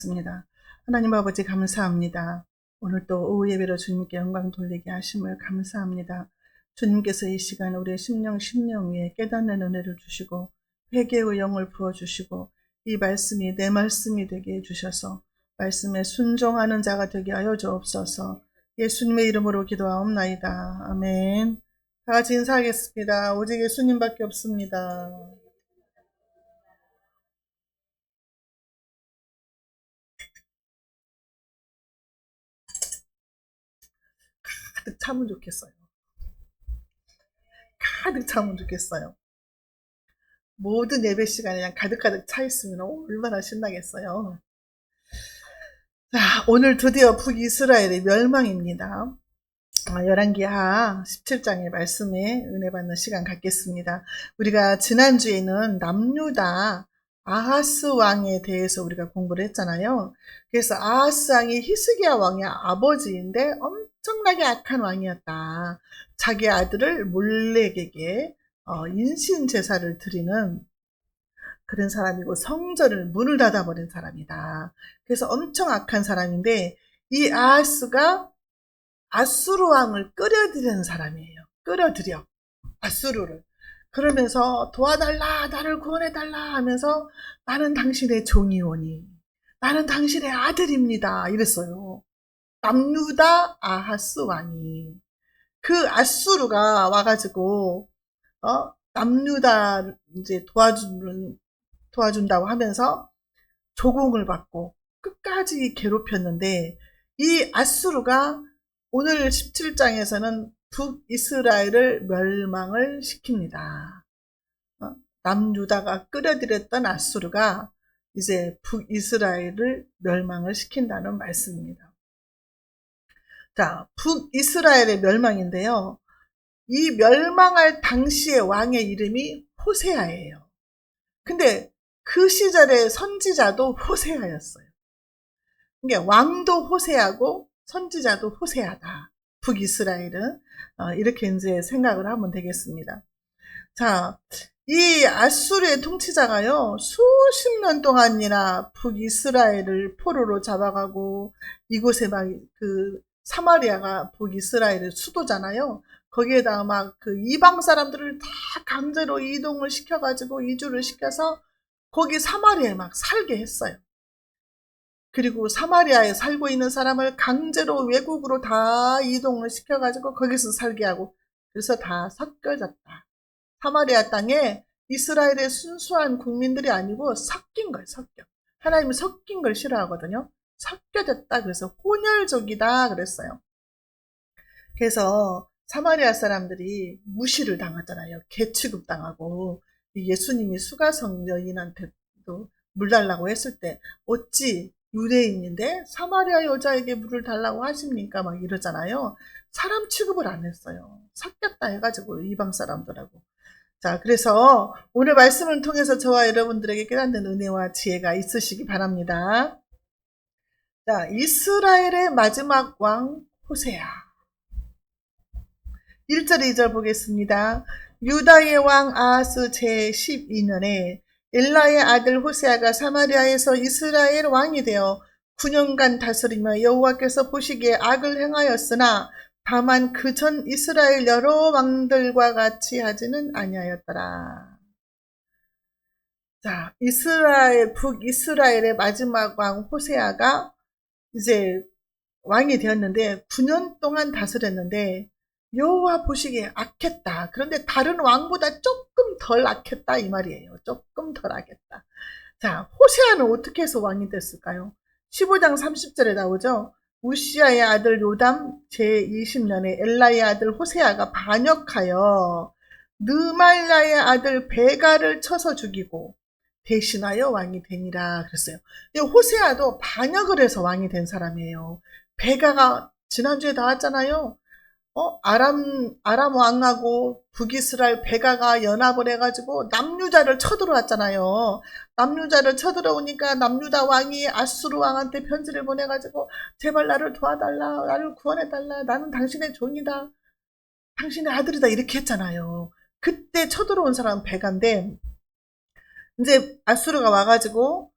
습니다. 하나님 아버지 감사합니다. 오늘 또 오후 예배로 주님께 영광 돌리게 하심을 감사합니다. 주님께서 이 시간 우리의 심령 위에 깨닫는 은혜를 주시고 회개의 영을 부어주시고 이 말씀이 내 말씀이 되게 해주셔서 말씀에 순종하는 자가 되게 하여 주옵소서. 예수님의 이름으로 기도하옵나이다. 아멘. 다 같이 인사하겠습니다. 오직 예수님밖에 없습니다. 가득 차면 좋겠어요. 가득 차면 좋겠어요. 모든 예배 시간에 그냥 가득가득 차 있으면 얼마나 신나겠어요. 자, 오늘 드디어 북이스라엘의 멸망입니다. 열왕기하 17장의 말씀에 은혜 받는 시간 갖겠습니다. 우리가 지난주에는 남유다 아하스 왕에 대해서 우리가 공부를 했잖아요. 그래서 아하스 왕이 히스기야 왕의 아버지인데 엄청나게 악한 왕이었다. 자기 아들을 몰렉에게 인신 제사를 드리는 그런 사람이고 성전을 문을 닫아버린 사람이다. 그래서 엄청 악한 사람인데 이 아하스가 아수르 왕을 끌어들이는 사람이에요. 끌어들여 아수르를. 그러면서 도와달라, 나를 구원해달라 하면서 나는 당신의 종이오니 나는 당신의 아들입니다 이랬어요. 남유다 아하스 왕이. 그 아수르가 와가지고 남유다 이제 도와준다고 하면서 조공을 받고 끝까지 괴롭혔는데 이 아수르가 오늘 17장에서는 북이스라엘을 멸망을 시킵니다. 남유다가 끌어들였던 아수르가 이제 북이스라엘을 멸망을 시킨다는 말씀입니다. 자, 북이스라엘의 멸망인데요. 이 멸망할 당시의 왕의 이름이 호세아예요. 근데 그 시절의 선지자도 호세아였어요. 그러니까 왕도 호세아고 선지자도 호세아다. 북이스라엘은 이렇게 이제 생각을 하면 되겠습니다. 자, 이 아수르의 통치자가요 수십 년 동안이나 북이스라엘을 포로로 잡아가고 이곳에 막 그 사마리아가 북이스라엘의 수도잖아요. 거기에다가 막 그 이방 사람들을 다 강제로 이동을 시켜가지고 이주를 시켜서 거기 사마리아에 막 살게 했어요. 그리고 사마리아에 살고 있는 사람을 강제로 외국으로 다 이동을 시켜가지고 거기서 살게 하고 그래서 다 섞여졌다. 사마리아 땅에 이스라엘의 순수한 국민들이 아니고 섞인 거예요. 섞여. 하나님이 섞인 걸 싫어하거든요. 섞여졌다. 그래서 혼혈족이다 그랬어요. 그래서 사마리아 사람들이 무시를 당하잖아요. 개 취급당하고 예수님이 수가성 여인한테도 물 달라고 했을 때 어찌 유대인인데 사마리아 여자에게 물을 달라고 하십니까? 막 이러잖아요. 사람 취급을 안 했어요. 섞였다 해가지고 이방 사람들하고. 자, 그래서 오늘 말씀을 통해서 저와 여러분들에게 깨닫는 은혜와 지혜가 있으시기 바랍니다. 자, 이스라엘의 마지막 왕 호세아. 1절 2절 보겠습니다. 유다의 왕 아하스 제12년에 엘라의 아들 호세아가 사마리아에서 이스라엘 왕이 되어 9년간 다스리며 여호와께서 보시기에 악을 행하였으나 다만 그 전 이스라엘 여러 왕들과 같이 하지는 아니하였더라. 자, 북이스라엘의 마지막 왕 호세아가 이제 왕이 되었는데 9년 동안 다스렸는데 여호와 보시기에 악했다. 그런데 다른 왕보다 조금 덜 악했다 이 말이에요. 조금 덜 악했다. 자, 호세아는 어떻게 해서 왕이 됐을까요? 15장 30절에 나오죠. 우시아의 아들 요담 제20년에 엘라의 아들 호세아가 반역하여 느말라의 아들 베가를 쳐서 죽이고 대신하여 왕이 되니라 그랬어요. 호세아도 반역을 해서 왕이 된 사람이에요. 베가가 지난주에 나왔잖아요. 아람 왕하고 북이스라엘 베가가 연합을 해가지고 남유다를 쳐들어왔잖아요. 남유다를 쳐들어오니까 남유다 왕이 아수르 왕한테 편지를 보내가지고 제발 나를 도와달라, 나를 구원해달라, 나는 당신의 종이다, 당신의 아들이다 이렇게 했잖아요. 그때 쳐들어온 사람은 베가인데 이제 아수르가 와가지고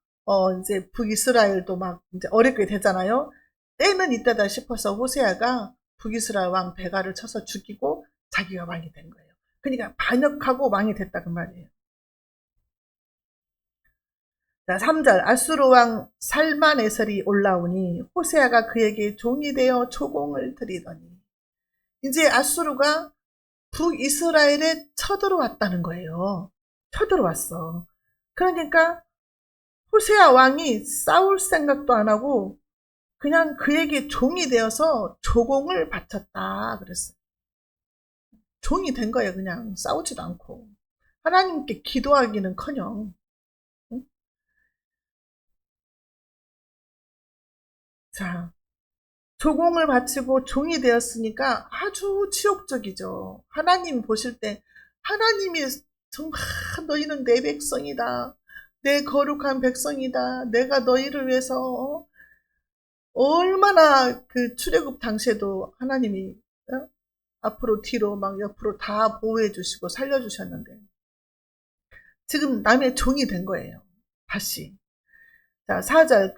이제 북이스라엘도 막 이제 어렵게 되잖아요. 때는 이때다 싶어서 호세아가 북이스라엘 왕 베가를 쳐서 죽이고 자기가 왕이 된 거예요. 그러니까 반역하고 왕이 됐다 그 말이에요. 자, 3절 아수르 왕 살만에셀이 올라오니 호세아가 그에게 종이 되어 초공을 드리더니 이제 아수르가 북이스라엘에 쳐들어왔다는 거예요. 쳐들어왔어. 그러니까 호세아 왕이 싸울 생각도 안 하고 그냥 그에게 종이 되어서 조공을 바쳤다 그랬어요. 종이 된 거예요. 그냥 싸우지도 않고 하나님께 기도하기는커녕. 응? 자, 조공을 바치고 종이 되었으니까 아주 치욕적이죠. 하나님 보실 때 하나님이 정말 너희는 내 백성이다. 내 거룩한 백성이다. 내가 너희를 위해서 얼마나 그 출애굽 당시에도 하나님이 앞으로 뒤로 막 옆으로 다 보호해 주시고 살려 주셨는데 지금 남의 종이 된 거예요. 다시. 자, 4절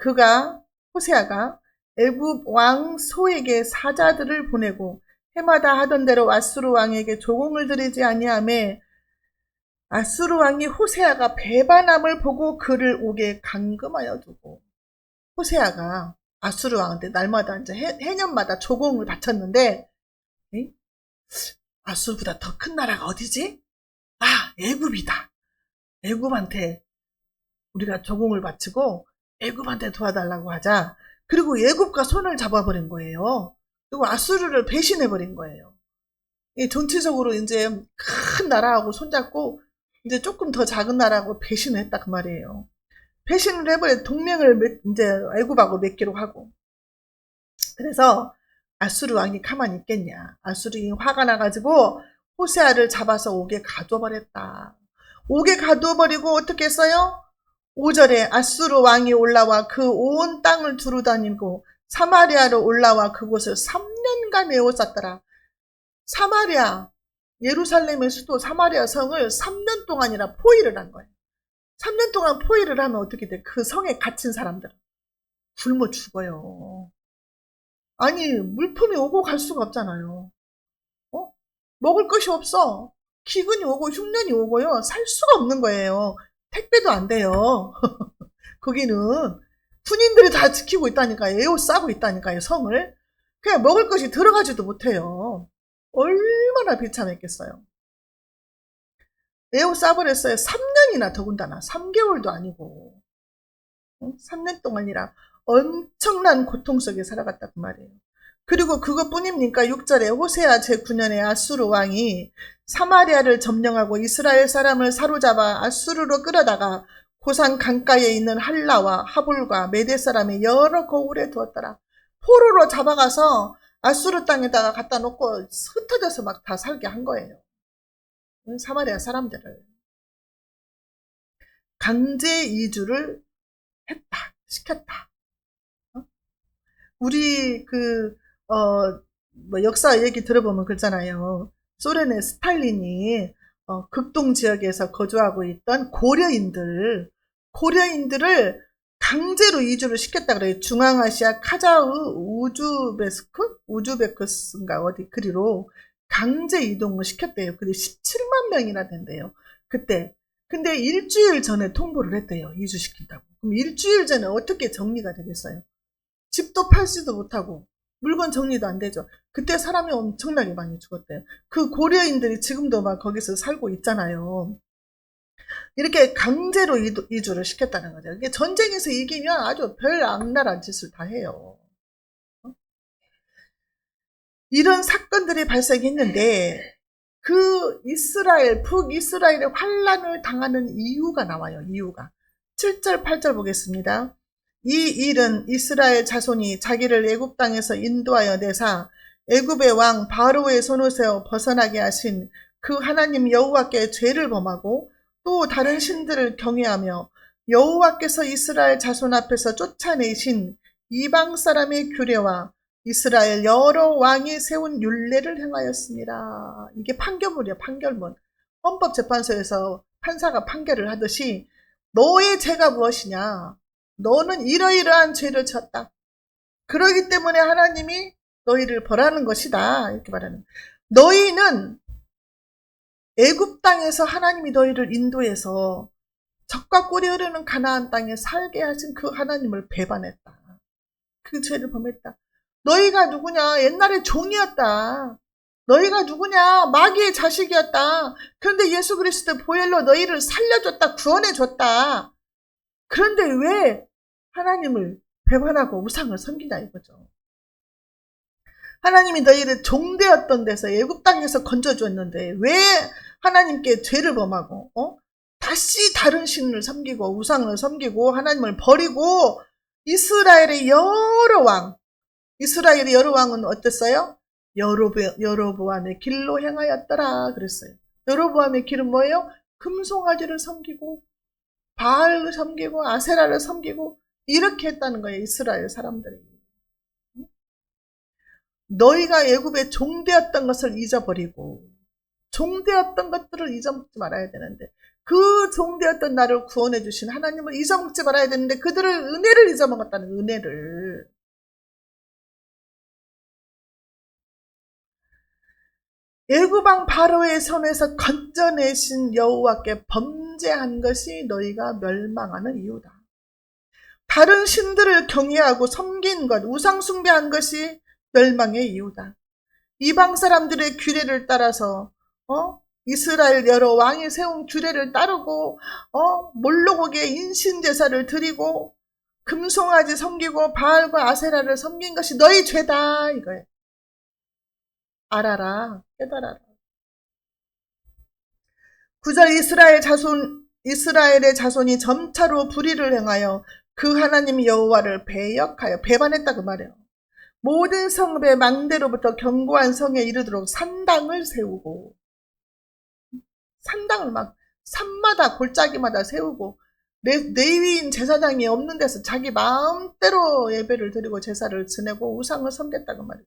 호세아가 애굽 왕 소에게 사자들을 보내고 해마다 하던 대로 아수르 왕에게 조공을 드리지 아니하매 아수르 왕이 호세아가 배반함을 보고 그를 옥에 감금하여 두고 호세아가 아수르 왕한테 날마다 이제 해년마다 조공을 바쳤는데 아수르보다 더 큰 나라가 어디지? 아, 애굽이다. 애굽한테 우리가 조공을 바치고 애굽한테 도와달라고 하자. 그리고 애굽과 손을 잡아버린 거예요. 그리고 아수르를 배신해버린 거예요. 전체적으로 이제 큰 나라하고 손잡고 이제 조금 더 작은 나라하고 배신을 했다 그 말이에요. 배신을 해버려 동맹을 이제 애굽하고 맺기로 하고. 그래서 아수르 왕이 가만히 있겠냐. 아수르 왕이 화가 나가지고 호세아를 잡아서 옥에 가둬버렸다. 옥에 가둬버리고 어떻게 했어요? 5절에 아수르 왕이 올라와 그 온 땅을 두루다니고 사마리아로 올라와 그곳을 3년간 에워쌌더라. 사마리아, 예루살렘의 수도 사마리아 성을 3년 동안이나 포위를 한 거예요. 3년 동안 포위를 하면 어떻게 돼? 그 성에 갇힌 사람들은 굶어 죽어요. 아니 물품이 오고 갈 수가 없잖아요. 먹을 것이 없어. 기근이 오고 흉년이 오고요. 살 수가 없는 거예요. 택배도 안 돼요. 거기는 군인들이 다 지키고 있다니까요. 에워싸고 있다니까요. 성을. 그냥 먹을 것이 들어가지도 못해요. 얼마나 비참했겠어요. 에워싸버렸어요. 3년이나 더군다나 3개월도 아니고 3년 동안이라 엄청난 고통 속에 살아갔단 말이에요. 그리고 그것뿐입니까? 6절에 호세아 제9년에 아수르 왕이 사마리아를 점령하고 이스라엘 사람을 사로잡아 아수르로 끌어다가 고산 강가에 있는 할라와 하볼과 메대 사람의 여러 거울에 두었더라. 포로로 잡아가서 아수르 땅에다가 갖다 놓고 흩어져서 막 다 살게 한 거예요. 사마리아 사람들을. 강제 이주를 했다. 시켰다. 우리 역사 얘기 들어보면 그렇잖아요. 소련의 스탈린이 극동 지역에서 거주하고 있던 고려인들을 강제로 이주를 시켰다 그래요. 중앙아시아 카자흐 우즈베크스인가 어디 그리로 강제 이동을 시켰대요. 근데 17만 명이나 된대요. 그때. 근데 일주일 전에 통보를 했대요. 이주시킨다고. 그럼 일주일 전에 어떻게 정리가 되겠어요? 집도 팔지도 못하고 물건 정리도 안 되죠. 그때 사람이 엄청나게 많이 죽었대요. 그 고려인들이 지금도 막 거기서 살고 있잖아요. 이렇게 강제로 이주를 시켰다는 거죠. 이게 전쟁에서 이기면 아주 별 악랄한 짓을 다 해요. 이런 사건들이 발생했는데 그 북이스라엘의 환란을 당하는 이유가 나와요. 이유가. 7절 8절 보겠습니다. 이 일은 이스라엘 자손이 자기를 애굽 땅에서 인도하여 내사 애굽의 왕 바로의 손에서 벗어나게 하신 그 하나님 여호와께 죄를 범하고 또 다른 신들을 경외하며 여호와께서 이스라엘 자손 앞에서 쫓아내신 이방 사람의 규례와 이스라엘 여러 왕이 세운 율례를 행하였습니다. 이게 판결문이에요. 판결문. 헌법재판소에서 판사가 판결을 하듯이 너의 죄가 무엇이냐? 너는 이러이러한 죄를 졌다. 그러기 때문에 하나님이 너희를 벌하는 것이다. 이렇게 말하는. 너희는 애굽 땅에서 하나님이 너희를 인도해서 젖과 꿀이 흐르는 가나안 땅에 살게 하신 그 하나님을 배반했다. 그 죄를 범했다. 너희가 누구냐? 옛날에 종이었다. 너희가 누구냐? 마귀의 자식이었다. 그런데 예수 그리스도 보혈로 너희를 살려줬다. 구원해줬다. 그런데 왜 하나님을 배반하고 우상을 섬기냐 이거죠. 하나님이 너희를 종되었던 데서 애굽 땅에서 건져주었는데 왜 하나님께 죄를 범하고 다시 다른 신을 섬기고 우상을 섬기고 하나님을 버리고 이스라엘의 여러 왕은 어땠어요? 여로보암의 길로 행하였더라 그랬어요. 여로보암의 길은 뭐예요? 금송아지를 섬기고 바알을 섬기고 아세라를 섬기고 이렇게 했다는 거예요. 이스라엘 사람들이. 너희가 애굽에 종되었던 것을 잊어버리고 종되었던 것들을 잊어먹지 말아야 되는데 그 종되었던 나를 구원해 주신 하나님을 잊어먹지 말아야 되는데 그들을 은혜를 잊어먹었다는 은혜를. 애굽왕 바로의 손에서 건져내신 여호와께 범죄한 것이 너희가 멸망하는 이유다. 다른 신들을 경외하고 섬긴 것, 우상 숭배한 것이 멸망의 이유다. 이방 사람들의 규례를 따라서 이스라엘 여러 왕이 세운 규례를 따르고 몰로고기에 인신 제사를 드리고 금송아지 섬기고 바알과 아세라를 섬긴 것이 너희 죄다 이거예요. 알아라, 깨달아라. 9절 이스라엘의 자손이 점차로 불의를 행하여 그 하나님 여호와를 배역하여 배반했다 그 말이에요. 모든 성읍의 망대로부터 견고한 성에 이르도록 산당을 세우고 산당을 막 산마다 골짜기마다 세우고 레위인 제사장이 없는 데서 자기 마음대로 예배를 드리고 제사를 지내고 우상을 섬겼다 그 말이에요.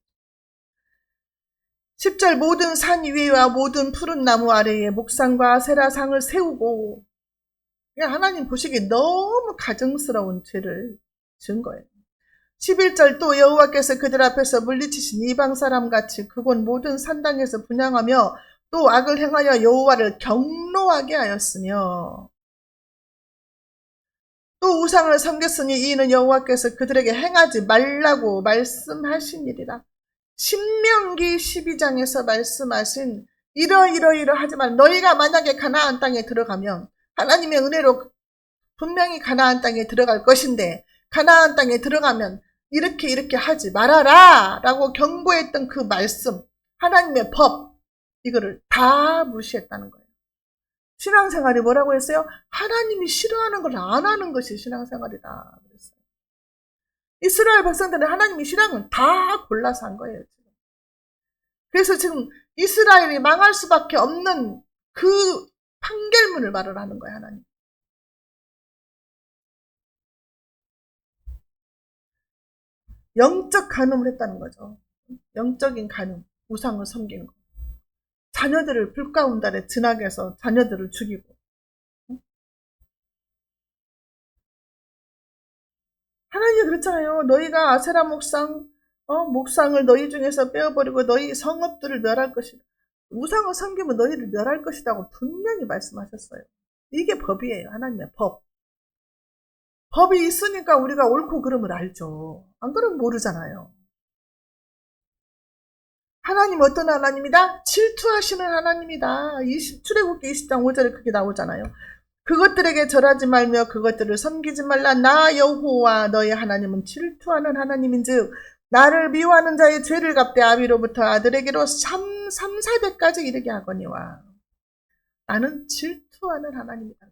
10절 모든 산 위에와 모든 푸른 나무 아래에 목상과 아세라상을 세우고 하나님 보시기에 너무 가증스러운 죄를 지은 거예요. 11절 또 여호와께서 그들 앞에서 물리치신 이방 사람같이 그곳 모든 산당에서 분향하며 또 악을 행하여 여호와를 경노하게 하였으며 또 우상을 섬겼으니 이는 여호와께서 그들에게 행하지 말라고 말씀하신 일이라. 신명기 12장에서 말씀하신 이러하지만 너희가 만약에 가나안 땅에 들어가면 하나님의 은혜로 분명히 가나안 땅에 들어갈 것인데 가나안 땅에 들어가면 이렇게 하지 말아라 라고 경고했던 그 말씀, 하나님의 법, 이거를 다 무시했다는 거예요. 신앙생활이 뭐라고 했어요? 하나님이 싫어하는 걸 안 하는 것이 신앙생활이다 그랬어요. 이스라엘 백성들은 하나님이 싫어하는 건 다 골라서 한 거예요. 지금. 그래서 지금 이스라엘이 망할 수밖에 없는 그 판결문을 말을 하는 거예요. 하나님. 영적 간음을 했다는 거죠. 영적인 간음, 우상을 섬기는 거. 자녀들을 불 가운데 아래 진하게해서 자녀들을 죽이고. 하나님이 그랬잖아요. 너희가 아세라 목상을 너희 중에서 빼어버리고 너희 성읍들을 멸할 것이다. 우상을 섬기면 너희를 멸할 것이라고 분명히 말씀하셨어요. 이게 법이에요. 하나님의 법. 법이 있으니까 우리가 옳고 그름을 알죠. 안 그러면 모르잖아요. 하나님 어떤 하나님이다? 질투하시는 하나님이다. 출애굽기 20장 5절에 그게 나오잖아요. 그것들에게 절하지 말며 그것들을 섬기지 말라. 나 여호와 너의 하나님은 질투하는 하나님인즉 나를 미워하는 자의 죄를 갚되 아비로부터 아들에게로 3,4대까지 이르게 하거니와. 나는 질투하는 하나님이다.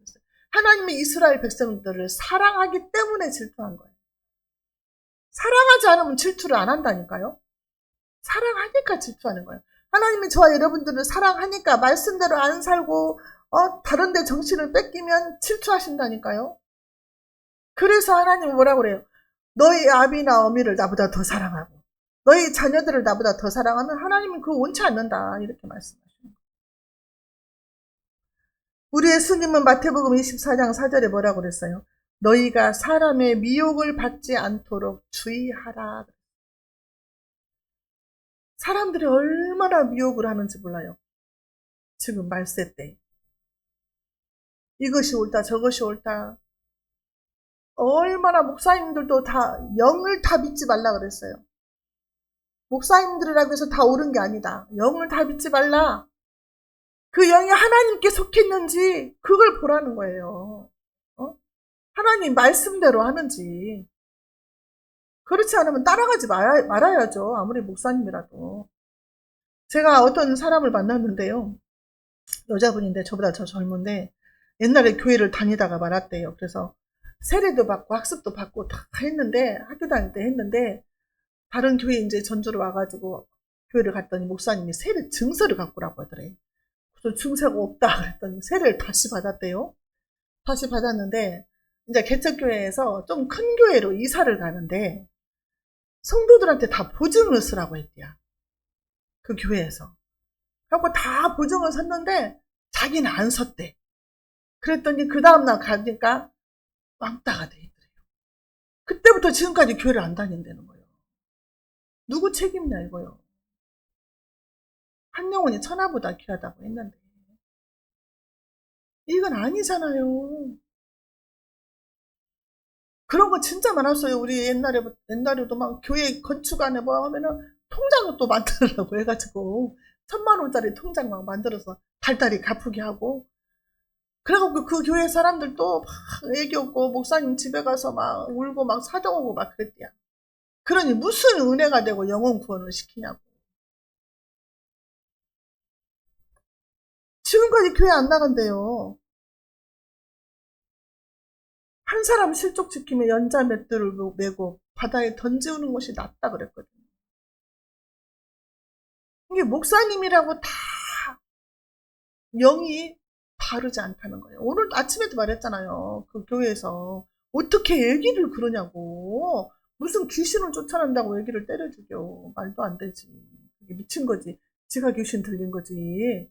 하나님이 이스라엘 백성들을 사랑하기 때문에 질투한 거예요. 사랑하지 않으면 질투를 안 한다니까요. 사랑하니까 질투하는 거예요. 하나님이 저와 여러분들을 사랑하니까 말씀대로 안 살고 다른 데 정신을 뺏기면 질투하신다니까요. 그래서 하나님은 뭐라고 그래요? 너희 아비나 어미를 나보다 더 사랑하고 너희 자녀들을 나보다 더 사랑하면 하나님은 그거 원치 않는다. 이렇게 말씀하시는 거예요. 우리 예수님은 마태복음 24장 4절에 뭐라고 그랬어요? 너희가 사람의 미혹을 받지 않도록 주의하라. 사람들이 얼마나 미혹을 하는지 몰라요. 지금 말세 때. 이것이 옳다 저것이 옳다. 얼마나 목사님들도 다 영을 다 믿지 말라 그랬어요. 목사님들이라고 해서 다 옳은 게 아니다. 영을 다 믿지 말라. 그 영이 하나님께 속했는지 그걸 보라는 거예요. 하나님 말씀대로 하는지. 그렇지 않으면 따라가지 말아야죠. 아무리 목사님이라도. 제가 어떤 사람을 만났는데요. 여자분인데 저보다 더 젊은데 옛날에 교회를 다니다가 말았대요. 그래서 세례도 받고 학습도 받고 다 했는데 학교 다닐 때 했는데 다른 교회 이제 전주로 와가지고 교회를 갔더니 목사님이 세례 증서를 갖고 오라고 하더래. 그래서 증서가 없다 그랬더니 세례를 다시 받았대요. 다시 받았는데 이제 개척교회에서 좀 큰 교회로 이사를 가는데 성도들한테 다 보증을 쓰라고 했대요. 그 교회에서. 그래갖고 다 보증을 섰는데 자기는 안 섰대. 그랬더니 그 다음날 가니까 왕따가 돼 있더래요. 그때부터 지금까지 교회를 안 다닌다는 거예요. 누구 책임이냐 이거요. 한 영혼이 천하보다 귀하다고 했는데 이건 아니잖아요. 그런 거 진짜 많았어요. 우리 옛날에도 막 교회 건축 안에 뭐 하면은 통장을 또 만들으라고 해가지고 1,000만 원짜리 통장 막 만들어서 달달이 갚게 하고 그래갖고 그 교회 사람들도 막 애기 없고 목사님 집에 가서 막 울고 막 사정오고 막 그랬대요. 그러니 무슨 은혜가 되고 영혼 구원을 시키냐고. 지금까지 교회 안 나간대요. 한 사람 실족 지키며 연자 맷들을 메고 바다에 던지우는 것이 낫다 그랬거든요. 이게 목사님이라고 다 영이 바르지 않다는 거예요. 오늘 아침에도 말했잖아요. 그 교회에서 어떻게 얘기를 그러냐고. 무슨 귀신을 쫓아낸다고 얘기를 때려 죽여. 말도 안 되지. 이게 미친 거지. 지가 귀신 들린 거지.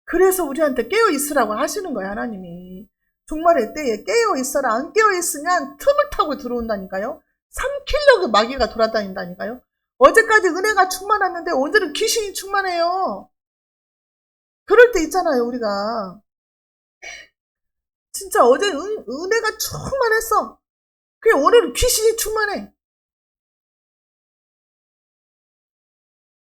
그래서 우리한테 깨어 있으라고 하시는 거예요, 하나님이. 종말의 때에 깨어 있어라. 안 깨어 있으면 틈을 타고 들어온다니까요. 삼키려고 마귀가 돌아다닌다니까요. 어제까지 은혜가 충만했는데 오늘은 귀신이 충만해요. 그럴 때 있잖아요, 우리가. 진짜 어제 은혜가 충만했어. 그냥 오늘은 귀신이 충만해.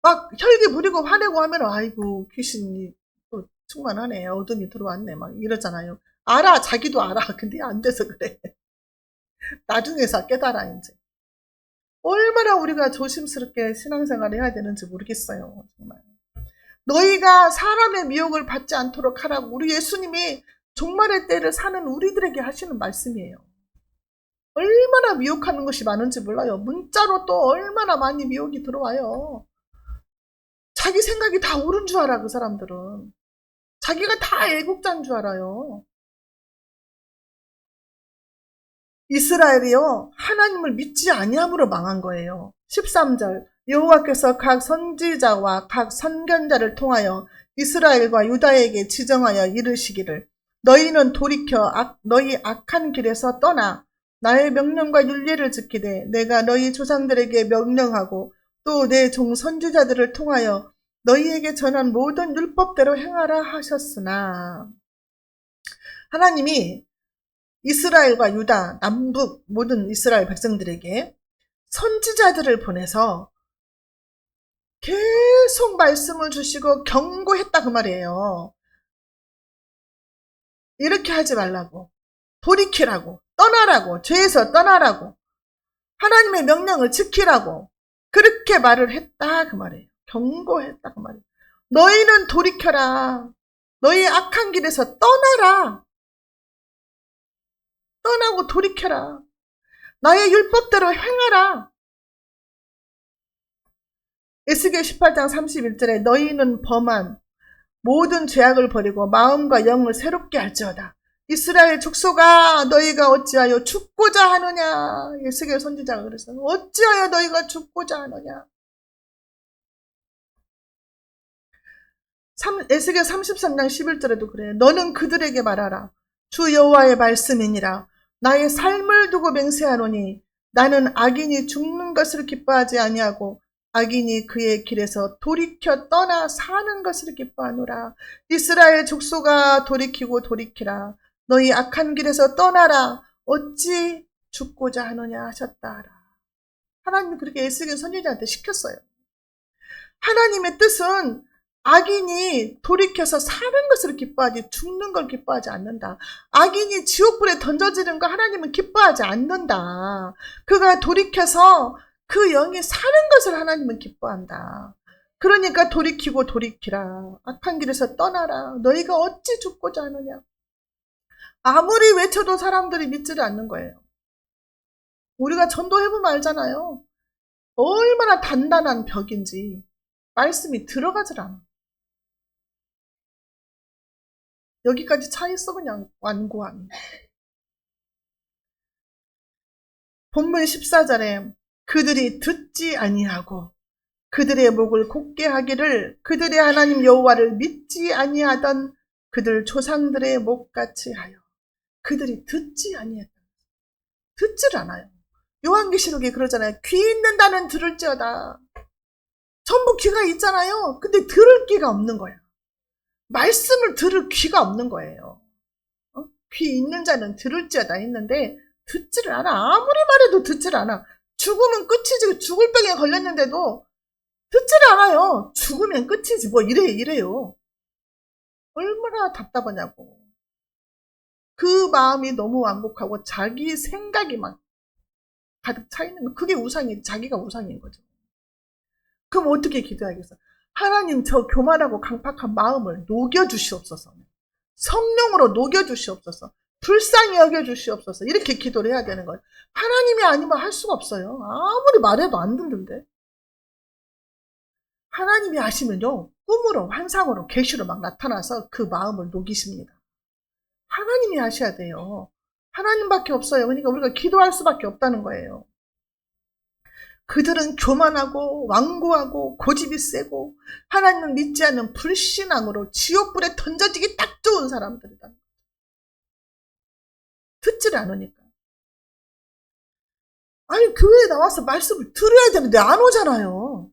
막 혈기 부리고 화내고 하면 아이고 귀신이 또 충만하네. 어둠이 들어왔네. 막 이러잖아요. 알아. 자기도 알아. 근데 안 돼서 그래. 나중에서 깨달아 이제. 얼마나 우리가 조심스럽게 신앙생활을 해야 되는지 모르겠어요. 정말. 너희가 사람의 미혹을 받지 않도록 하라고 우리 예수님이 종말의 때를 사는 우리들에게 하시는 말씀이에요. 얼마나 미혹하는 것이 많은지 몰라요. 문자로 또 얼마나 많이 미혹이 들어와요. 자기 생각이 다 옳은 줄 알아, 그 사람들은. 자기가 다 애국자인 줄 알아요. 이스라엘이요, 하나님을 믿지 아니함으로 망한 거예요. 13절, 여호와께서 각 선지자와 각 선견자를 통하여 이스라엘과 유다에게 지정하여 이르시기를 너희는 돌이켜 너희 악한 길에서 떠나 나의 명령과 율례를 지키되 내가 너희 조상들에게 명령하고 또 내 종 선지자들을 통하여 너희에게 전한 모든 율법대로 행하라 하셨으나 하나님이 이스라엘과 유다, 남북 모든 이스라엘 백성들에게 선지자들을 보내서 계속 말씀을 주시고 경고했다 그 말이에요. 이렇게 하지 말라고, 돌이키라고, 떠나라고, 죄에서 떠나라고, 하나님의 명령을 지키라고 그렇게 말을 했다 그 말이에요. 경고했다 그 말이에요. 너희는 돌이켜라. 너희 악한 길에서 떠나라. 떠나고 돌이켜라. 나의 율법대로 행하라. 에스겔 18장 31절에 너희는 범한 모든 죄악을 버리고 마음과 영을 새롭게 할지어다. 이스라엘 족속아 너희가 어찌하여 죽고자 하느냐. 에스겔 선지자가 그랬어요. 어찌하여 너희가 죽고자 하느냐. 에스겔 33장 11절에도 그래요. 너는 그들에게 말하라. 주 여호와의 말씀이니라. 나의 삶을 두고 맹세하노니 나는 악인이 죽는 것을 기뻐하지 아니하고 악인이 그의 길에서 돌이켜 떠나 사는 것을 기뻐하노라. 이스라엘 족속아 돌이키고 돌이키라. 너희 악한 길에서 떠나라. 어찌 죽고자 하느냐 하셨다라. 하나님이 그렇게 에스겔 선지자한테 시켰어요. 하나님의 뜻은 악인이 돌이켜서 사는 것을 기뻐하지 죽는 걸 기뻐하지 않는다. 악인이 지옥불에 던져지는 거 하나님은 기뻐하지 않는다. 그가 돌이켜서 그 영이 사는 것을 하나님은 기뻐한다. 그러니까 돌이키고 돌이키라. 악한 길에서 떠나라. 너희가 어찌 죽고자 하느냐. 아무리 외쳐도 사람들이 믿지를 않는 거예요. 우리가 전도해보면 알잖아요. 얼마나 단단한 벽인지. 말씀이 들어가질 않아. 여기까지 차 있어 그냥 완고함. 본문 14절에 그들이 듣지 아니하고 그들의 목을 곧게 하기를 그들의 하나님 여호와를 믿지 아니하던 그들 조상들의 목같이 하여. 그들이 듣지 아니했다. 듣질 않아요. 요한계시록에 그러잖아요. 귀 있는다는 들을지어다. 전부 귀가 있잖아요. 근데 들을 귀가 없는 거야. 말씀을 들을 귀가 없는 거예요. 귀 있는 자는 들을지어다 했는데 듣지를 않아. 아무리 말해도 듣지를 않아. 죽으면 끝이지. 죽을 병에 걸렸는데도 듣지를 않아요. 죽으면 끝이지. 뭐 이래요. 얼마나 답답하냐고. 그 마음이 너무 완곡하고 자기 생각이 막 가득 차 있는 거. 그게 우상이, 자기가 우상인 거죠. 그럼 어떻게 기도하겠어? 하나님 저 교만하고 강팍한 마음을 녹여주시옵소서. 성령으로 녹여주시옵소서. 불쌍히 여겨주시옵소서. 이렇게 기도를 해야 되는 거예요. 하나님이 아니면 할 수가 없어요. 아무리 말해도 안 듣는데. 하나님이 하시면요. 꿈으로 환상으로 계시로 막 나타나서 그 마음을 녹이십니다. 하나님이 하셔야 돼요. 하나님밖에 없어요. 그러니까 우리가 기도할 수밖에 없다는 거예요. 그들은 교만하고 완고하고 고집이 세고 하나님을 믿지 않는 불신앙으로 지옥불에 던져지기 딱 좋은 사람들이다. 듣지를 않으니까. 아니 교회에 나와서 말씀을 들어야 되는데 안 오잖아요.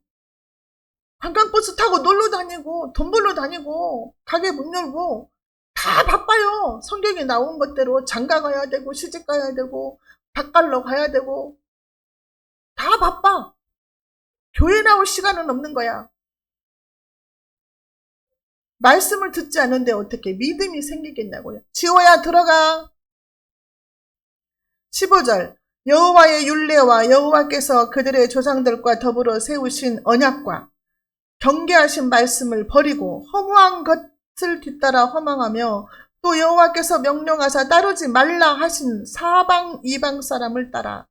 관광버스 타고 놀러 다니고 돈 벌러 다니고 가게 문 열고 다 바빠요. 성경에 나온 것대로 장가 가야 되고 시집 가야 되고 밥 갈러 가야 되고 다 바빠. 교회 나올 시간은 없는 거야. 말씀을 듣지 않는데 어떻게 믿음이 생기겠냐고요. 지호야 들어가. 15절 여호와의 율례와 여호와께서 그들의 조상들과 더불어 세우신 언약과 경계하신 말씀을 버리고 허무한 것을 뒤따라 허망하며 또 여호와께서 명령하사 따르지 말라 하신 사방 이방 사람을 따라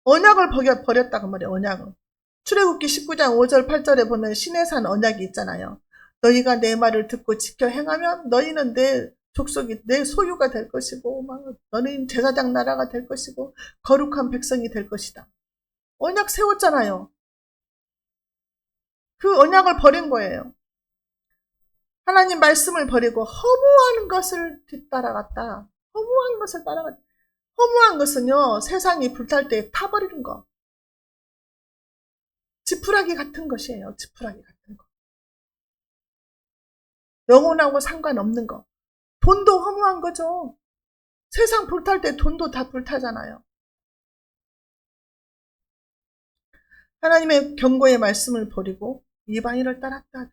언약을 버렸다고 말이에요. 언약을. 출애굽기 19장 5절 8절에 보면 시내산 언약이 있잖아요. 너희가 내 말을 듣고 지켜 행하면 너희는 내 족속이 내 소유가 될 것이고 너희는 제사장 나라가 될 것이고 거룩한 백성이 될 것이다. 언약 세웠잖아요. 그 언약을 버린 거예요. 하나님 말씀을 버리고 허무한 것을 뒤따라갔다. 허무한 것을 따라갔다. 허무한 것은요. 세상이 불탈 때 타버리는 거. 지푸라기 같은 것이에요. 지푸라기 같은 거. 영혼하고 상관없는 거. 돈도 허무한 거죠. 세상 불탈 때 돈도 다 불타잖아요. 하나님의 경고의 말씀을 버리고 이방인을 따랐다.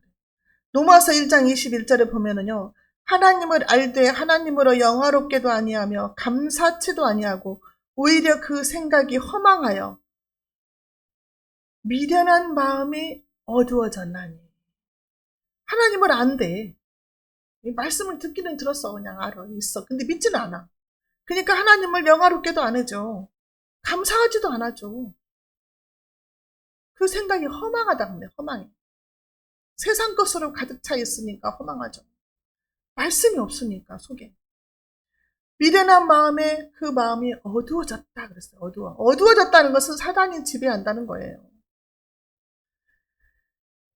로마서 1장 21절에 보면은요. 하나님을 알되 하나님으로 영화롭게도 아니하며 감사치도 아니하고 오히려 그 생각이 허망하여 미련한 마음이 어두워졌나니. 하나님을 안 돼. 말씀을 듣기는 들었어. 그냥 알아. 있어. 근데 믿지는 않아. 그러니까 하나님을 영화롭게도 안 해줘. 감사하지도 않아줘. 그 생각이 허망하다 그래. 허망해. 세상 것으로 가득 차 있으니까 허망하죠. 말씀이 없으니까 속에. 미련한 마음에 그 마음이 어두워졌다 그랬어요. 어두워졌다는 것은 사단이 지배한다는 거예요.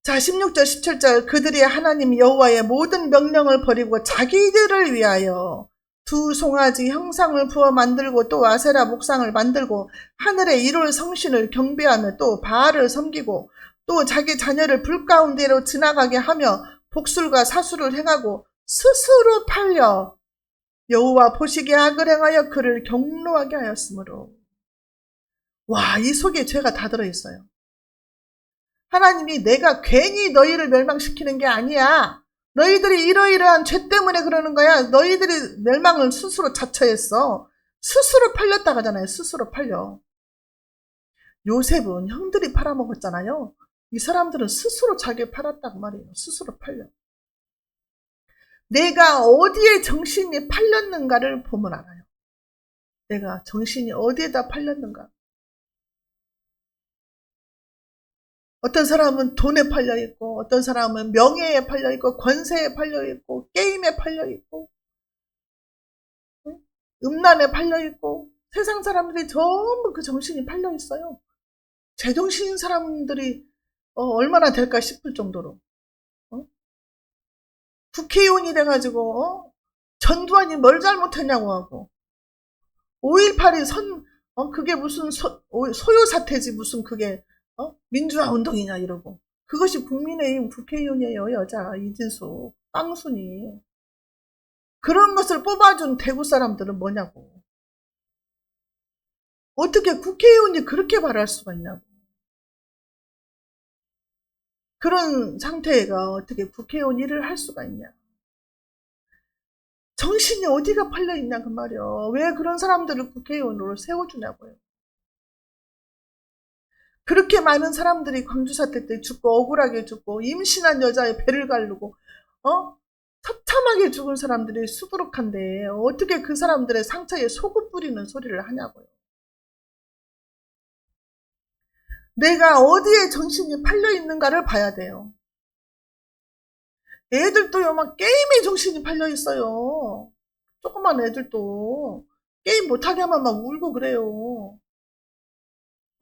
자, 16절, 17절 그들이 하나님 여호와의 모든 명령을 버리고 자기들을 위하여 두 송아지 형상을 부어 만들고 또 아세라 목상을 만들고 하늘에 이룰 성신을 경배하며 또 바알을 섬기고 또 자기 자녀를 불 가운데로 지나가게 하며 복술과 사수를 행하고 스스로 팔려 여호와 보시기에 악을 행하여 그를 경노하게 하였으므로. 와, 이 속에 죄가 다 들어있어요. 하나님이 내가 괜히 너희를 멸망시키는 게 아니야. 너희들이 이러이러한 죄 때문에 그러는 거야. 너희들이 멸망을 스스로 자처했어. 스스로 팔렸다 하잖아요. 스스로 팔려. 요셉은 형들이 팔아먹었잖아요. 이 사람들은 스스로 자기 팔았다고 말이에요. 스스로 팔려. 내가 어디에 정신이 팔렸는가를 보면 알아요. 내가 정신이 어디에다 팔렸는가. 어떤 사람은 돈에 팔려있고 어떤 사람은 명예에 팔려있고 권세에 팔려있고 게임에 팔려있고 음란에 팔려있고 세상 사람들이 전부 그 정신이 팔려있어요. 제정신인 사람들이 얼마나 될까 싶을 정도로 국회의원이 돼가지고 전두환이 뭘 잘못했냐고 하고 5.18이 그게 무슨 소요 사태지 무슨 그게 민주화 운동이냐 이러고 그것이 국민의힘 국회의원이에요. 여자 이진숙 빵순이. 그런 것을 뽑아준 대구 사람들은 뭐냐고. 어떻게 국회의원이 그렇게 말할 수가 있냐고. 그런 상태가 어떻게 국회의원 일을 할 수가 있냐. 정신이 어디가 팔려있냐 그 말이야. 왜 그런 사람들을 국회의원으로 세워주냐고요. 그렇게 많은 사람들이 광주 사태 때 죽고 억울하게 죽고 임신한 여자의 배를 가르고 처참하게 죽은 사람들이 수두룩한데 어떻게 그 사람들의 상처에 소금 뿌리는 소리를 하냐고요. 내가 어디에 정신이 팔려있는가를 봐야 돼요. 애들도요 막 게임에 정신이 팔려있어요. 조그만 애들도 게임 못하게 하면 막 울고 그래요.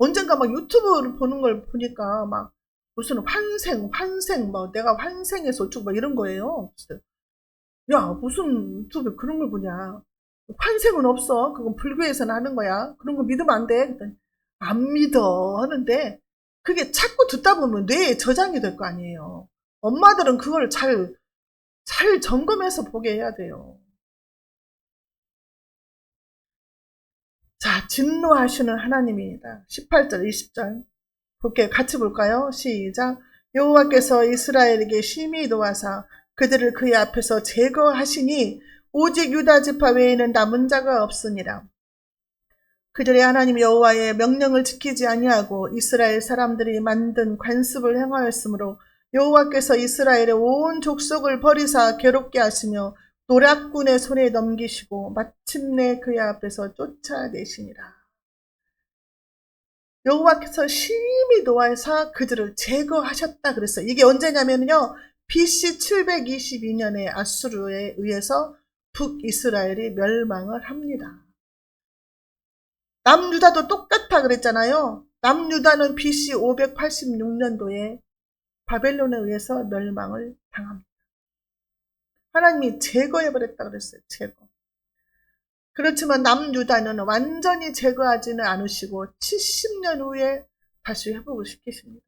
언젠가 막 유튜브를 보는 걸 보니까 막 무슨 환생 막 내가 환생해서 어쩌고 막 이런 거예요. 야 무슨 유튜브에 그런 걸 보냐. 환생은 없어. 그건 불교에서는 하는 거야. 그런 거 믿으면 안 돼. 그랬더니 안 믿어 하는데 그게 자꾸 듣다 보면 뇌에 저장이 될 거 아니에요. 엄마들은 그걸 잘 점검해서 보게 해야 돼요. 자, 진노하시는 하나님입니다. 18절, 20절. 볼게요. 같이 볼까요? 시작. 여호와께서 이스라엘에게 심히 노하사 그들을 그의 앞에서 제거하시니 오직 유다 지파 외에는 남은 자가 없으니라. 그들의 하나님 여호와의 명령을 지키지 아니하고 이스라엘 사람들이 만든 관습을 행하였으므로 여호와께서 이스라엘의 온 족속을 버리사 괴롭게 하시며 노략군의 손에 넘기시고 마침내 그의 앞에서 쫓아내시니라. 여호와께서 심히 노하사 그들을 제거하셨다 그랬어요. 이게 언제냐면요. BC 722년에 아수르에 의해서 북이스라엘이 멸망을 합니다. 남유다도 똑같아 그랬잖아요. 남유다는 BC 586년도에 바벨론에 의해서 멸망을 당합니다. 하나님이 제거해버렸다 그랬어요. 제거. 그렇지만 남유다는 완전히 제거하지는 않으시고 70년 후에 다시 회복을 시키십니다.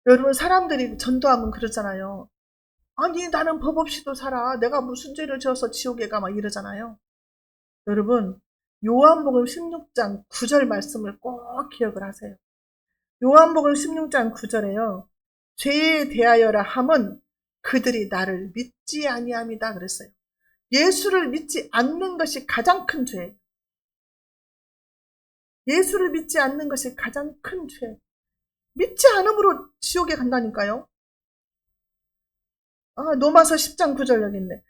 여러분 사람들이 전도하면 그러잖아요. 아니 나는 법 없이도 살아. 내가 무슨 죄를 지어서 지옥에 가 막 이러잖아요. 여러분 요한복음 16장 9절 말씀을 꼭 기억을 하세요. 요한복음 16장 9절에요. 죄에 대하여라 함은 그들이 나를 믿지 아니함이다 그랬어요. 예수를 믿지 않는 것이 가장 큰 죄. 예수를 믿지 않는 것이 가장 큰 죄. 믿지 않음으로 지옥에 간다니까요. 로마서 10장 9절 여기 있네.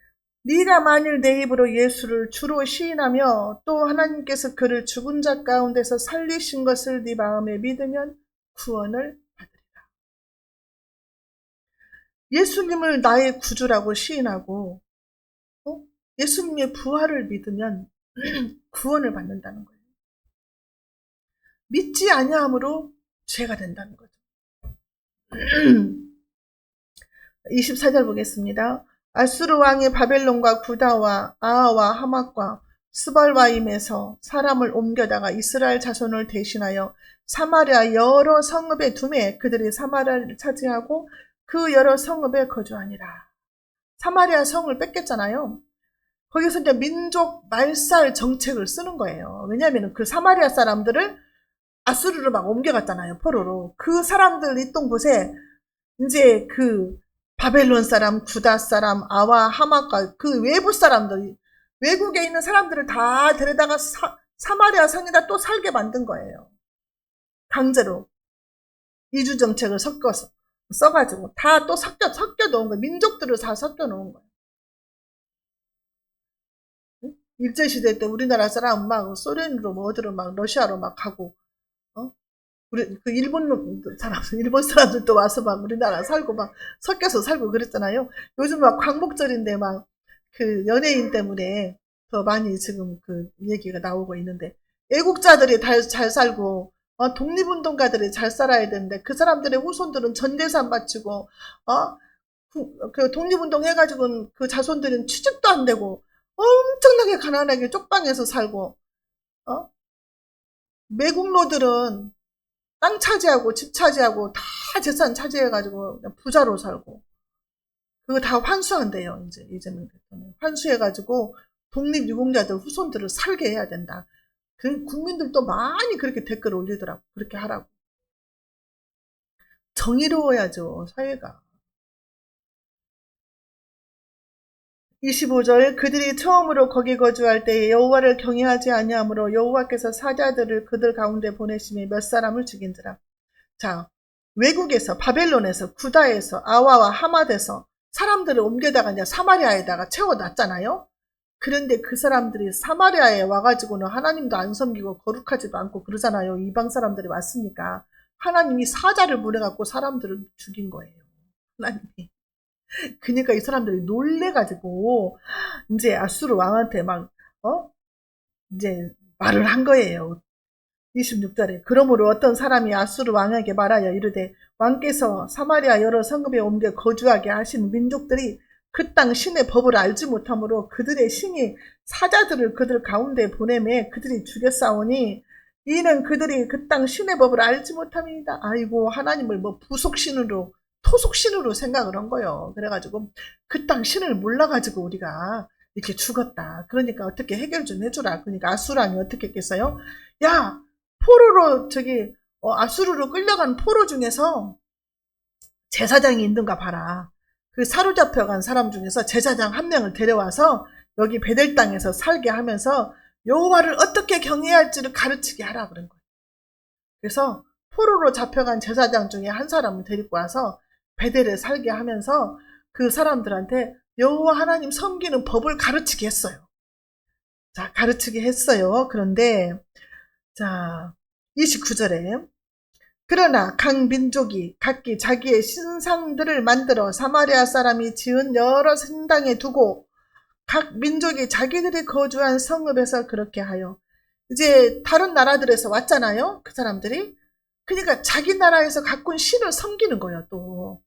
네가 만일 내 입으로 예수를 주로 시인하며 또 하나님께서 그를 죽은 자 가운데서 살리신 것을 네 마음에 믿으면 구원을 받으리라. 예수님을 나의 구주라고 시인하고 예수님의 부활을 믿으면 구원을 받는다는 거예요. 믿지 아니함으로 죄가 된다는 거죠. 24절 보겠습니다. 아수르 왕이 바벨론과 구다와 아하와 하맛과 스발와임에서 사람을 옮겨다가 이스라엘 자손을 대신하여 사마리아 여러 성읍에 두매 그들이 사마리아를 차지하고 그 여러 성읍에 거주하니라. 사마리아 성을 뺏겼잖아요. 거기서 이제 민족 말살 정책을 쓰는 거예요. 왜냐하면 그 사마리아 사람들을 아수르로 막 옮겨갔잖아요. 포로로. 그 사람들 있던 곳에 이제 그 바벨론 사람, 구다 사람, 아와, 하마가 그 외부 사람들, 외국에 있는 사람들을 다 데려다가 사마리아 성에다 또 살게 만든 거예요. 강제로. 이주 정책을 섞어서, 써가지고 다 또 섞여 놓은 거예요. 민족들을 다 섞여 놓은 거예요. 일제시대 때 우리나라 사람 막 소련으로 뭐 어디로 막 러시아로 막 가고, 어? 우리 그 일본 사람들도 와서 막 우리나라 살고 막 섞여서 살고 그랬잖아요. 요즘 막 광복절인데 막 그 연예인 때문에 더 많이 지금 그 얘기가 나오고 있는데 애국자들이 잘 살고 독립운동가들이 잘 살아야 되는데 그 사람들의 후손들은 전재산 바치고 그 독립운동 해가지고 그 자손들은 취직도 안 되고 엄청나게 가난하게 쪽방에서 살고 매국노들은 땅 차지하고 집 차지하고 다 재산 차지해가지고 부자로 살고 그거 다 환수한대요. 이제 이재명 대통령 환수해가지고 독립유공자들 후손들을 살게 해야 된다. 그 국민들도 많이 그렇게 댓글 올리더라고. 그렇게 하라고. 정의로워야죠 사회가. 25절 그들이 처음으로 거기 거주할 때에 여호와를 경외하지 아니하므로 여호와께서 사자들을 그들 가운데 보내심이 몇 사람을 죽인지라. 자, 외국에서 바벨론에서 구다에서 아와와 하맛에서 사람들을 옮겨다가 이제 사마리아에다가 채워놨잖아요. 그런데 그 사람들이 사마리아에 와가지고는 하나님도 안 섬기고 거룩하지도 않고 그러잖아요. 이방 사람들이 왔으니까 하나님이 사자를 보내갖고 사람들을 죽인 거예요. 하나님이. 그러니까 이 사람들이 놀래가지고 이제 아수르 왕한테 막 이제 말을 한 거예요. 26절에 그러므로 어떤 사람이 아수르 왕에게 말하여 이르되 왕께서 사마리아 여러 성읍에 옮겨 거주하게 하신 민족들이 그 땅 신의 법을 알지 못하므로 그들의 신이 사자들을 그들 가운데 보내매 그들이 죽였사오니 이는 그들이 그 땅 신의 법을 알지 못함이다. 아이고 하나님을 뭐 부속신으로 토속신으로 생각을 한 거예요. 그래가지고 그 땅 신을 몰라가지고 우리가 이렇게 죽었다. 그러니까 어떻게 해결 좀 해주라. 그러니까 아수르왕이 어떻게 했겠어요? 야 포로로 아수르로 끌려간 포로 중에서 제사장이 있는가 봐라. 그 사로잡혀간 사람 중에서 제사장 한 명을 데려와서 여기 베델 땅에서 살게 하면서 여호와를 어떻게 경외해야 할지를 가르치게 하라 그런 거예요. 그래서 포로로 잡혀간 제사장 중에 한 사람을 데리고 와서 베델에 살게 하면서 그 사람들한테 여호와 하나님 섬기는 법을 가르치게 했어요. 자, 가르치게 했어요. 그런데 자, 29절에 그러나 각 민족이 각기 자기의 신상들을 만들어 사마리아 사람이 지은 여러 신당에 두고 각 민족이 자기들이 거주한 성읍에서 그렇게 하여 이제 다른 나라들에서 왔잖아요. 그 사람들이. 그러니까 자기 나라에서 가꾼 신을 섬기는 거예요. 또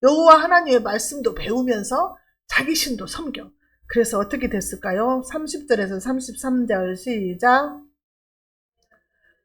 여호와 하나님의 말씀도 배우면서 자기 신도 섬겨. 그래서 어떻게 됐을까요? 30절에서 33절 시작.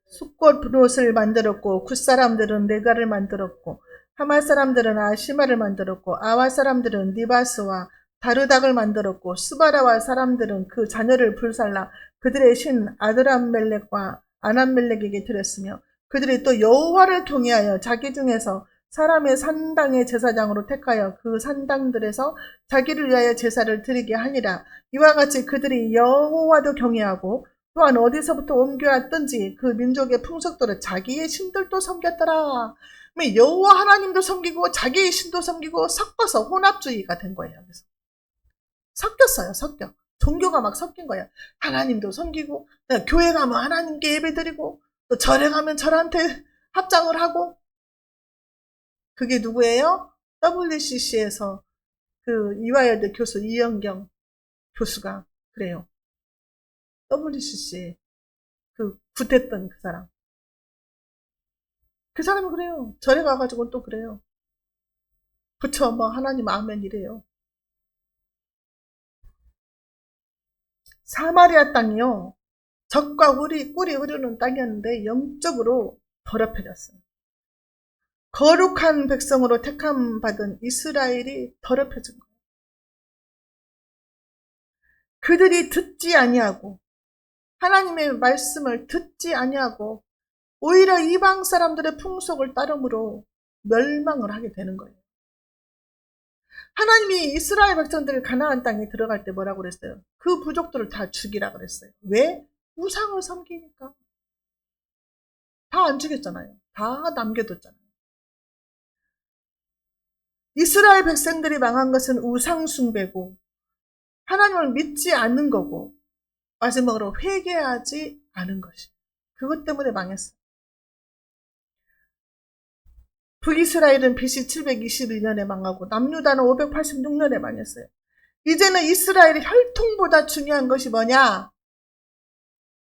숫꽃롯을 만들었고 굿 사람들은 네가를 만들었고 하마 사람들은 아시마를 만들었고 아와 사람들은 니바스와 다르닥을 만들었고 스바라와 사람들은 그 자녀를 불살라 그들의 신 아드람멜렉과 아남멜렉에게 드렸으며 그들이 또 여호와를 경외하여 자기 중에서 사람의 산당의 제사장으로 택하여 그 산당들에서 자기를 위하여 제사를 드리게 하니라. 이와 같이 그들이 여호와도 경외하고 또한 어디서부터 옮겨왔든지 그 민족의 풍속대로 자기의 신들도 섬겼더라. 여호와 하나님도 섬기고 자기의 신도 섬기고 섞어서 혼합주의가 된 거예요. 그래서 섞였어요. 섞여. 종교가 막 섞인 거예요. 하나님도 섬기고 교회 가면 하나님께 예배드리고 또 절에 가면 절한테 합장을 하고 그게 누구예요? WCC에서 그 이화여대 교수 이영경 교수가 그래요. WCC 그 굿했던 그 사람. 그 사람이 그래요. 절에 가가지고 또 그래요. 그쵸, 뭐 하나님 아멘 이래요. 사마리아 땅이요. 젖과 꿀이 흐르는 땅이었는데 영적으로 더럽혀졌어요. 거룩한 백성으로 택함 받은 이스라엘이 더럽혀진 거예요. 그들이 듣지 아니하고 하나님의 말씀을 듣지 아니하고 오히려 이방 사람들의 풍속을 따름으로 멸망을 하게 되는 거예요. 하나님이 이스라엘 백성들이 가나안 땅에 들어갈 때 뭐라고 그랬어요? 그 부족들을 다 죽이라 그랬어요. 왜? 우상을 섬기니까. 다 안 죽였잖아요. 다 남겨뒀잖아요. 이스라엘 백성들이 망한 것은 우상 숭배고 하나님을 믿지 않는 거고 마지막으로 회개하지 않은 것이. 그것 때문에 망했어요. 북이스라엘은 BC 721년에 망하고 남유다는 586년에 망했어요. 이제는 이스라엘의 혈통보다 중요한 것이 뭐냐?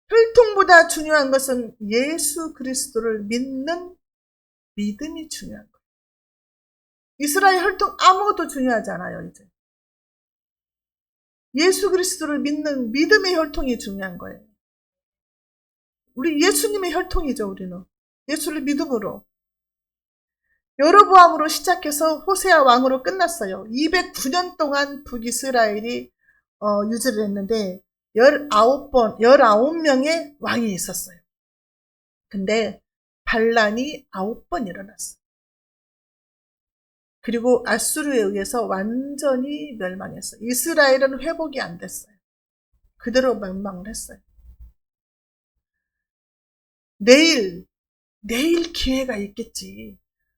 혈통보다 중요한 것은 예수 그리스도를 믿는 믿음이 중요한 거예요. 이스라엘 혈통 아무것도 중요하지 않아요, 이제. 예수 그리스도를 믿는 믿음의 혈통이 중요한 거예요. 우리 예수님의 혈통이죠, 우리는. 예수를 믿음으로. 여로보암으로 시작해서 호세아 왕으로 끝났어요. 209년 동안 북이스라엘이 유지를 했는데 19명의 왕이 있었어요. 근데 반란이 9번 일어났어요. 그리고 아수르에 의해서 완전히 멸망했어요. 이스라엘은 회복이 안 됐어요. 그대로 멸망을 했어요. 내일 기회가 있겠지.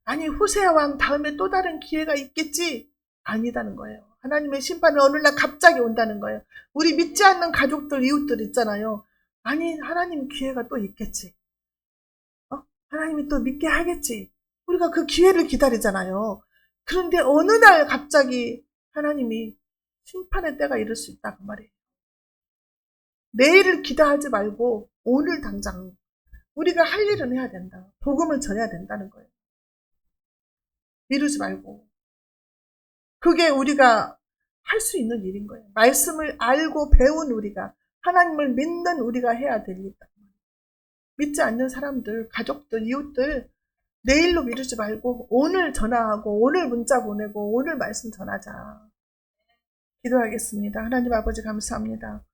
아니 호세아 왕 다음에 또 다른 기회가 있겠지? 아니다는 거예요. 하나님의 심판은 어느 날 갑자기 온다는 거예요. 우리 믿지 않는 가족들, 이웃들 있잖아요. 아니 하나님 기회가 또 있겠지. 하나님이 또 믿게 하겠지. 우리가 그 기회를 기다리잖아요. 그런데 어느 날 갑자기 하나님이 심판의 때가 이를 수 있다 그 말이에요. 내일을 기대하지 말고 오늘 당장 우리가 할 일은 해야 된다. 복음을 전해야 된다는 거예요. 미루지 말고. 그게 우리가 할 수 있는 일인 거예요. 말씀을 알고 배운 우리가, 하나님을 믿는 우리가 해야 될 일이다. 믿지 않는 사람들, 가족들, 이웃들 내일로 미루지 말고 오늘 전화하고 오늘 문자 보내고 오늘 말씀 전하자. 기도하겠습니다. 하나님 아버지 감사합니다.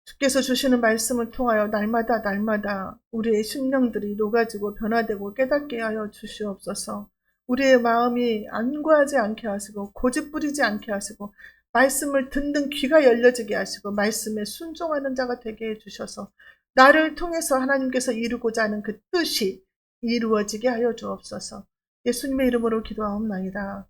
주께서 주시는 말씀을 통하여 날마다 우리의 심령들이 녹아지고 변화되고 깨닫게 하여 주시옵소서. 우리의 마음이 안구하지 않게 하시고 고집부리지 않게 하시고 말씀을 듣는 귀가 열려지게 하시고 말씀에 순종하는 자가 되게 해주셔서 나를 통해서 하나님께서 이루고자 하는 그 뜻이 이루어지게 하여 주옵소서. 예수님의 이름으로 기도하옵나이다.